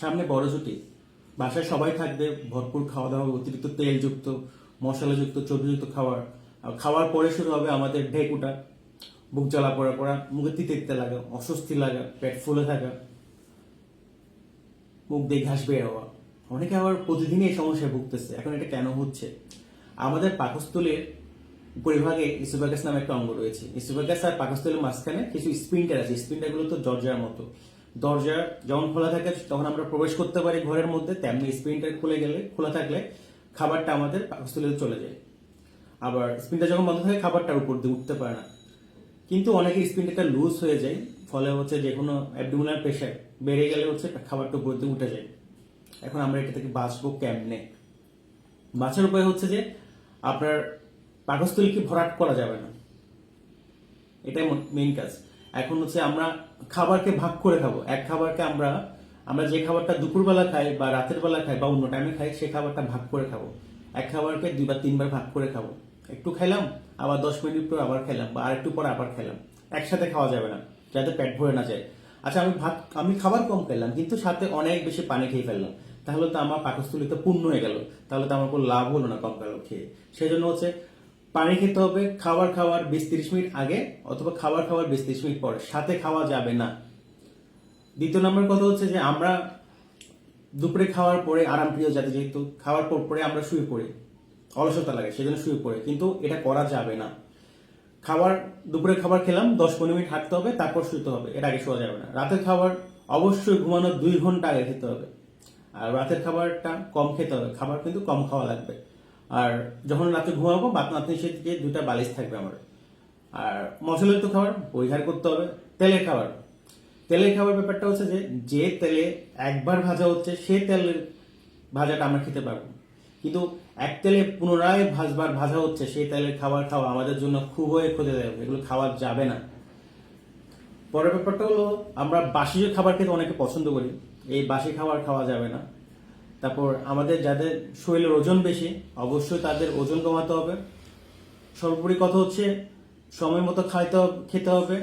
সামনে বড় ছুটি, বাসায় সবাই থাকবে, ভরপুর খাওয়া দাওয়া, অতিরিক্ত তেলযুক্ত মশলাযুক্ত চর্বিযুক্ত খাবার। আর খাওয়ার পরে শুরু হবে আমাদের ঢেকুটা, বুক জ্বালা পড়া পড়া, মুখে তিতে তিতে লাগা, অস্বস্তি লাগা, পেট ফুলে থাকা, মুখ দিয়ে ঘাস বের হওয়া। অনেকে আবার প্রতিদিনই এই সমস্যায় ভুগতেছে। এখন এটা কেন হচ্ছে? আমাদের পাকস্থলীর উপরিভাগে ইসোফেগাস নামে একটা অঙ্গ রয়েছে। ইসোফেগাস আর পাকস্থলীর মাঝখানে কিছু স্পিন্টার আছে। স্পিন্টার গুলো তো দরজার মতো। দরজা যখন খোলা থাকে তখন আমরা প্রবেশ করতে পারি ঘরের মধ্যে, তেমনি স্পিন্টার খোলা থাকলে খাবারটা আমাদের পাকস্থলীতে চলে যায়। আবার স্পিন্টার যখন বন্ধ থাকে খাবারটার উপর দিয়ে উঠতে পারে না। কিন্তু অনেকের স্পিন্টারটা লুজ হয়ে যায়, ফলে হচ্ছে যে কোনো অ্যাবডোমিনাল প্রেশার বেড়ে গেলে হচ্ছে খাবারটা উপর দিয়ে উঠে যায়। এখন আমরা এটা থেকে বাঁচবো কেমনে? বাঁচার উপায় হচ্ছে যে আপনার পাকস্থলীকে ভরাট করা যাবে না, এটাই মেইন কাজ। এখন হচ্ছে আমরা খাবারকে ভাগ করে খাবো। এক খাবারকে আমরা আমরা যে খাবারটা দুপুরবেলা খাই বা রাতের বেলা খাই বা অন্য টাইমে খাই, সেই খাবারটা ভাগ করে খাবো। এক খাবারকে 2 বা 3 বার ভাগ করে খাবো। একটু খাইলাম, আবার 10 মিনিট পর আবার খাইলাম, বা আরেকটু পর আবার খাইলাম। একসাথে খাওয়া যাবে না, যাতে পেট ভরে না যায়। আচ্ছা, আমি খাবার কম খেলাম কিন্তু সাথে অনেক বেশি পানি খেয়ে ফেললাম, তাহলে তো আমার পাকস্থলীতে পূর্ণ হয়ে গেল, তাহলে তো আমার কোনো লাভ হলো না কম খেয়ে। সেই জন্য হচ্ছে পানি খেতে হবে খাবার খাওয়ার 20-30 মিনিট আগে, অথবা খাবার খাওয়ার 20-30 মিনিট পরে। সাথে খাওয়া যাবে না। দ্বিতীয় নম্বর কথা হচ্ছে যে আমরা দুপুরে খাওয়ার পরে আরাম প্রিয় জাতি, যেহেতু খাওয়ার পরে আমরা শুয়ে পড়ি, অলসতা লাগে সেজন্য শুয়ে পড়ি, কিন্তু এটা করা যাবে না। দুপুরে খাবার খেলাম, 10-15 মিনিট হাঁটতে হবে, তারপর শুতে হবে, এটা আগে শোয়া যাবে না। রাতের খাবার অবশ্যই ঘুমানোর 2 ঘন্টা আগে খেতে হবে। আর রাতের খাবারটা কম খেতে হবে, খাবার কিন্তু কম খাওয়া লাগবে। আর যখন রাতে ঘুমাবো, বাত নাতনির সাথে 2টা বালিশ থাকবে আমার। আর মশলাযুক্ত খাবার পরিহার করতে হবে। তেলের খাবার ব্যাপারটা হচ্ছে যে যে তেলে একবার ভাজা হচ্ছে সে তেলের ভাজাটা আমরা খেতে পারবো, কিন্তু এক তেলে পুনরায় ভাজা হচ্ছে সেই তেলের খাবার খাওয়া আমাদের জন্য খুবই ক্ষতিদায়ক। এগুলো খাওয়া যাবে না। পরের ব্যাপারটা হলো, আমরা বাসি খাবার খেতে অনেকে পছন্দ করি, এই বাসি খাবার খাওয়া যাবে না। তারপর আমাদের যাদের শরীরের ওজন বেশি, অবশ্যই তাদের ওজন কমাতে হবে। সর্বোপরি কথা হচ্ছে সময় মতো খেতে হবে,